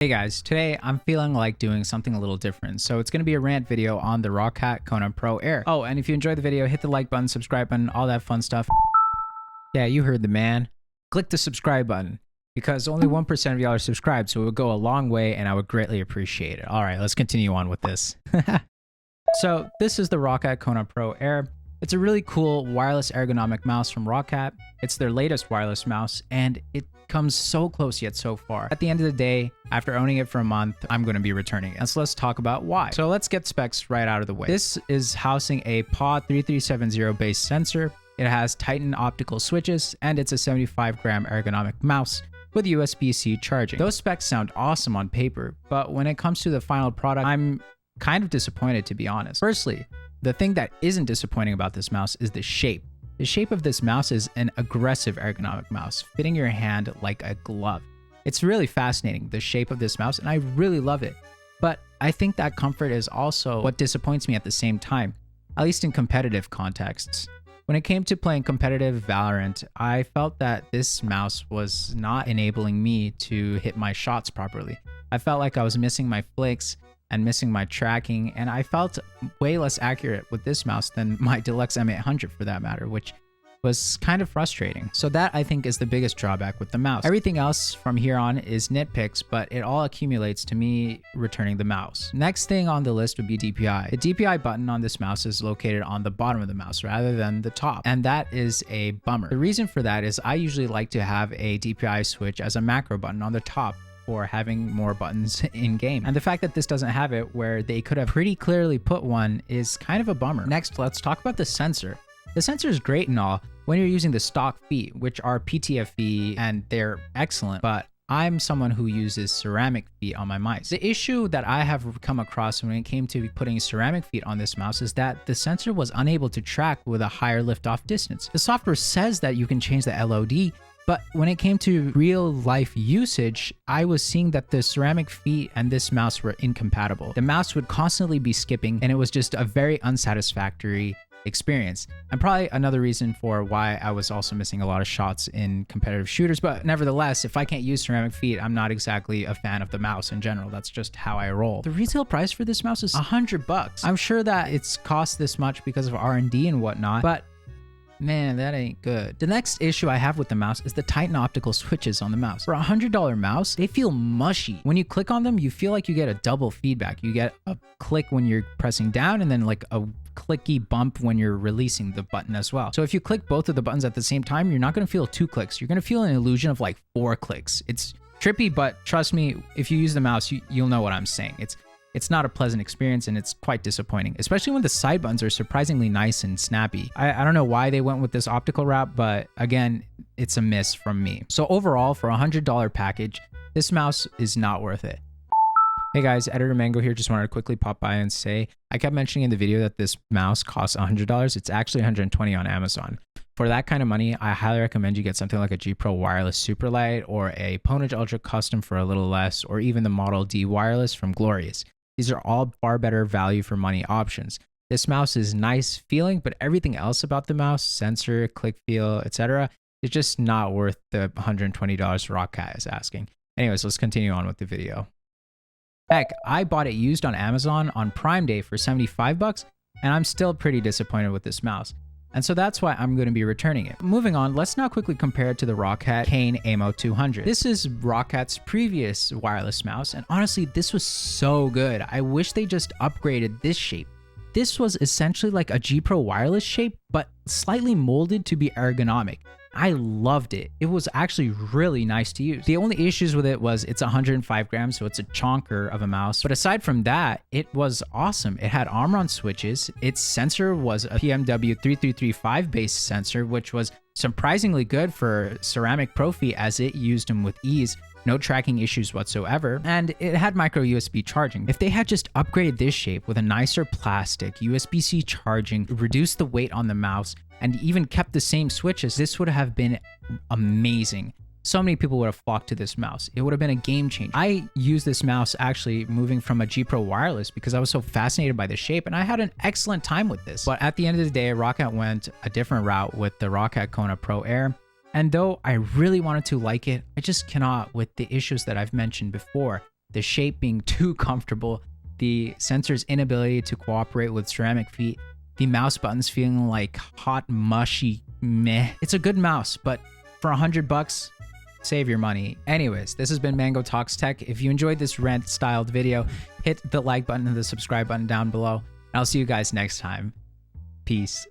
Hey guys, today I'm feeling like doing something a little different, so it's going to be a rant video on the Roccat Kone Pro Air. Oh, and if you enjoyed the video, hit the like button, subscribe button, all that fun stuff. Yeah, you heard the man. Click the subscribe button, because only 1% of y'all are subscribed, so it would go a long way and I would greatly appreciate it. Alright, let's continue on with this. So, this is the Roccat Kone Pro Air. It's a really cool wireless ergonomic mouse from Roccat. It's their latest wireless mouse, and it comes so close yet so far. At the end of the day, after owning it for a month, I'm going to be returning it. And so let's talk about why. So let's get specs right out of the way. This is housing a PAW 3370 based sensor. It has Titan optical switches, and it's a 75-gram ergonomic mouse with USB-C charging. Those specs sound awesome on paper, but when it comes to the final product, I'm kind of disappointed, to be honest. Firstly, the thing that isn't disappointing about this mouse is the shape. The shape of this mouse is an aggressive ergonomic mouse, fitting your hand like a glove. It's really fascinating, the shape of this mouse, and I really love it. But I think that comfort is also what disappoints me at the same time, at least in competitive contexts. When it came to playing competitive Valorant, I felt that this mouse was not enabling me to hit my shots properly. I felt like I was missing my flicks and missing my tracking, and I felt way less accurate with this mouse than my Deluxe M800 for that matter, which was kind of frustrating. So that, I think, is the biggest drawback with the mouse. Everything else from here on is nitpicks, but it all accumulates to me returning the mouse. Next thing on the list would be DPI. The DPI button on this mouse is located on the bottom of the mouse rather than the top, and that is a bummer. The reason for that is I usually like to have a DPI switch as a macro button on the top for having more buttons in game. And the fact that this doesn't have it, where they could have pretty clearly put one, is kind of a bummer. Next, let's talk about the sensor. The sensor is great and all when you're using the stock feet, which are PTFE, and they're excellent, but I'm someone who uses ceramic feet on my mice. The issue that I have come across when it came to putting ceramic feet on this mouse is that the sensor was unable to track with a higher liftoff distance. The software says that you can change the LOD, but when it came to real life usage, I was seeing that the ceramic feet and this mouse were incompatible. The mouse would constantly be skipping, and it was just a very unsatisfactory experience, and probably another reason for why I was also missing a lot of shots in competitive shooters. But nevertheless, if I can't use ceramic feet, I'm not exactly a fan of the mouse in general. That's just how I roll. The retail price for this mouse is $100. I'm sure that it's cost this much because of R&D and whatnot, but man, that ain't good. The next issue I have with the mouse is the Titan optical switches on the mouse. For a $100 mouse, they feel mushy. When you click on them, you feel like you get a double feedback. You get a click when you're pressing down, and then like a clicky bump when you're releasing the button as well. So if you click both of the buttons at the same time, you're not going to feel 2 clicks. You're going to feel an illusion of like 4 clicks. It's trippy, but trust me, if you use the mouse, you'll know what I'm saying. It's not a pleasant experience, and it's quite disappointing, especially when the side buttons are surprisingly nice and snappy. I don't know why they went with this optical wrap, but again, it's a miss from me. So overall, for a $100 package, this mouse is not worth it. Hey guys, Editor Mango here. Just wanted to quickly pop by and say, I kept mentioning in the video that this mouse costs $100. It's actually $120 on Amazon. For that kind of money, I highly recommend you get something like a G Pro Wireless Superlight or a Ponage Ultra Custom for a little less, or even the Model D Wireless from Glorious. These are all far better value for money options. This mouse is nice feeling, but everything else about the mouse, sensor, click feel, etc., is just not worth the $120 Roccat is asking. Anyways, let's continue on with the video. Heck, I bought it used on Amazon on Prime Day for $75, and I'm still pretty disappointed with this mouse. And so that's why I'm going to be returning it. Moving on, let's now quickly compare it to the Roccat Kain Aimo 200. This is Roccat's previous wireless mouse, and honestly, this was so good. I wish they just upgraded this shape. This was essentially like a G Pro wireless shape, but slightly molded to be ergonomic. I loved it. It was actually really nice to use. The only issues with it was it's 105 grams, so it's a chonker of a mouse. But aside from that, it was awesome. It had Omron switches. Its sensor was a PMW 3335 based sensor, which was surprisingly good for ceramic Profi, as it used them with ease. No tracking issues whatsoever, and it had micro USB charging. If they had just upgraded this shape with a nicer plastic, USB-C charging, reduced the weight on the mouse, and even kept the same switches, this would have been amazing. So many people would have flocked to this mouse. It would have been a game changer. I used this mouse actually moving from a G Pro Wireless because I was so fascinated by the shape, and I had an excellent time with this. But at the end of the day, Roccat went a different route with the Roccat Kone Pro Air. And though I really wanted to like it, I just cannot with the issues that I've mentioned before. the shape being too comfortable, the sensor's inability to cooperate with ceramic feet, the mouse buttons feeling like hot, mushy meh. It's a good mouse, but for $100, save your money. Anyways, this has been Mango Talks Tech. If you enjoyed this rant-styled video, hit the like button and the subscribe button down below. And I'll see you guys next time. Peace.